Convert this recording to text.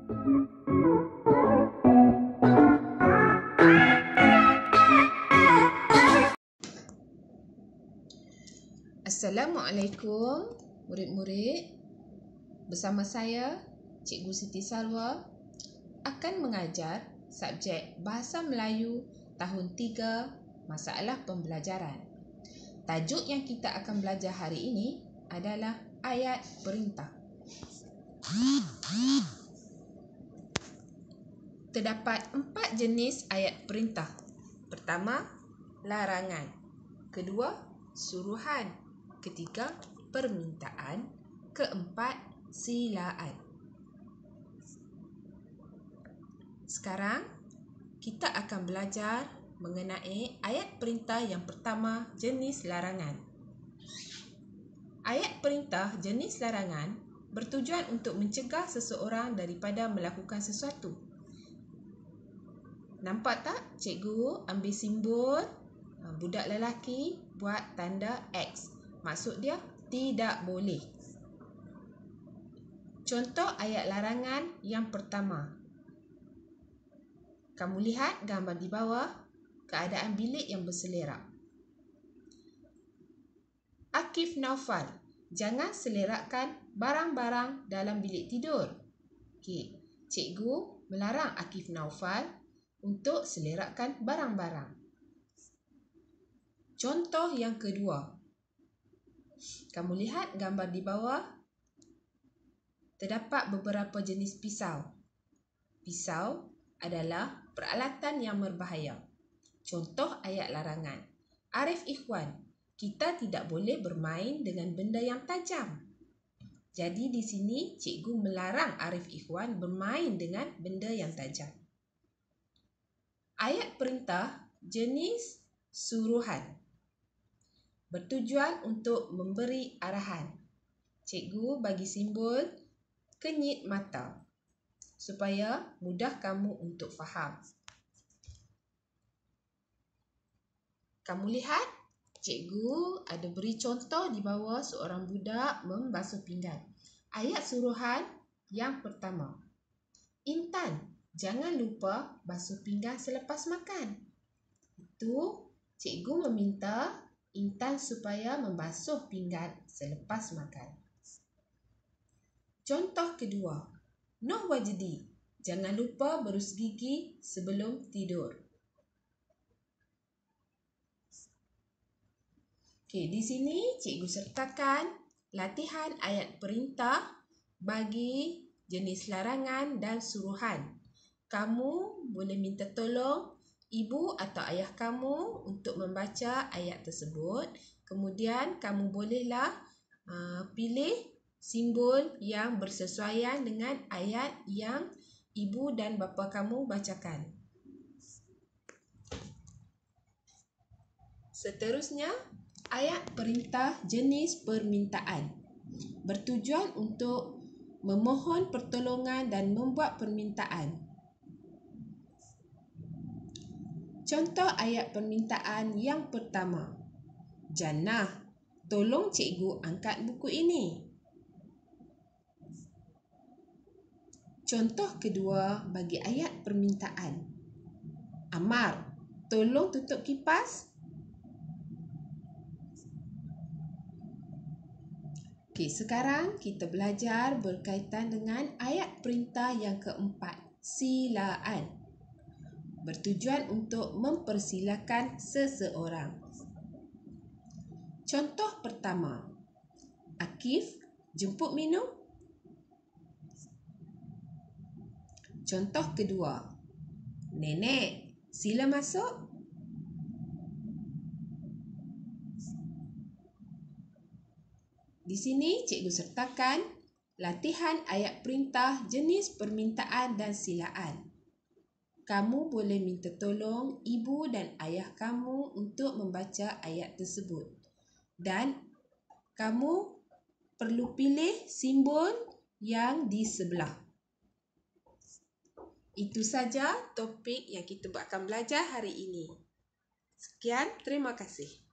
Assalamualaikum murid-murid. Bersama saya, Cikgu Siti Salwa, akan mengajar subjek Bahasa Melayu tahun 3, Masalah Pembelajaran. Tajuk yang kita akan belajar hari ini adalah ayat perintah. Terdapat 4 jenis ayat perintah. Pertama, larangan. Kedua, suruhan. Ketiga, permintaan. Keempat, silaan. Sekarang, kita akan belajar mengenai ayat perintah yang pertama, jenis larangan. Ayat perintah jenis larangan bertujuan untuk mencegah seseorang daripada melakukan sesuatu. Nampak tak? Cikgu ambil simbol budak lelaki buat tanda X. Maksud dia tidak boleh. Contoh ayat larangan yang pertama. Kamu lihat gambar di bawah, keadaan bilik yang berselerak. Akif Naufal, jangan selerakkan barang-barang dalam bilik tidur. Okey, cikgu melarang Akif Naufal untuk selerakkan barang-barang. Contoh yang kedua. Kamu lihat gambar di bawah, terdapat beberapa jenis pisau. Pisau adalah peralatan yang berbahaya. Contoh ayat larangan. Arif Ikhwan, kita tidak boleh bermain dengan benda yang tajam. Jadi di sini cikgu melarang Arif Ikhwan bermain dengan benda yang tajam. Ayat perintah jenis suruhan. Bertujuan untuk memberi arahan. Cikgu bagi simbol kenyit mata supaya mudah kamu untuk faham. Kamu lihat, cikgu ada beri contoh di bawah seorang budak membasuh pinggan. Ayat suruhan yang pertama. Intan, jangan lupa basuh pinggan selepas makan. Itu cikgu meminta Intan supaya membasuh pinggan selepas makan. Contoh kedua. Noh Wajdi, jangan lupa berus gigi sebelum tidur. Okey, di sini cikgu sertakan latihan ayat perintah bagi jenis larangan dan suruhan. Kamu boleh minta tolong ibu atau ayah kamu untuk membaca ayat tersebut. Kemudian kamu bolehlah pilih simbol yang bersesuaian dengan ayat yang ibu dan bapa kamu bacakan. Seterusnya, ayat perintah jenis permintaan. Bertujuan untuk memohon pertolongan dan membuat permintaan. Contoh ayat permintaan yang pertama. Jannah, tolong cikgu angkat buku ini. Contoh kedua bagi ayat permintaan. Amar, tolong tutup kipas. Okey, sekarang kita belajar berkaitan dengan ayat perintah yang keempat. Silaan. Bertujuan untuk mempersilakan seseorang. Contoh pertama. Akif, jemput minum. Contoh kedua. Nenek, sila masuk. Di sini cikgu sertakan latihan ayat perintah jenis permintaan dan silaan. Kamu boleh minta tolong ibu dan ayah kamu untuk membaca ayat tersebut. Dan kamu perlu pilih simbol yang di sebelah. Itu saja topik yang kita akan belajar hari ini. Sekian, terima kasih.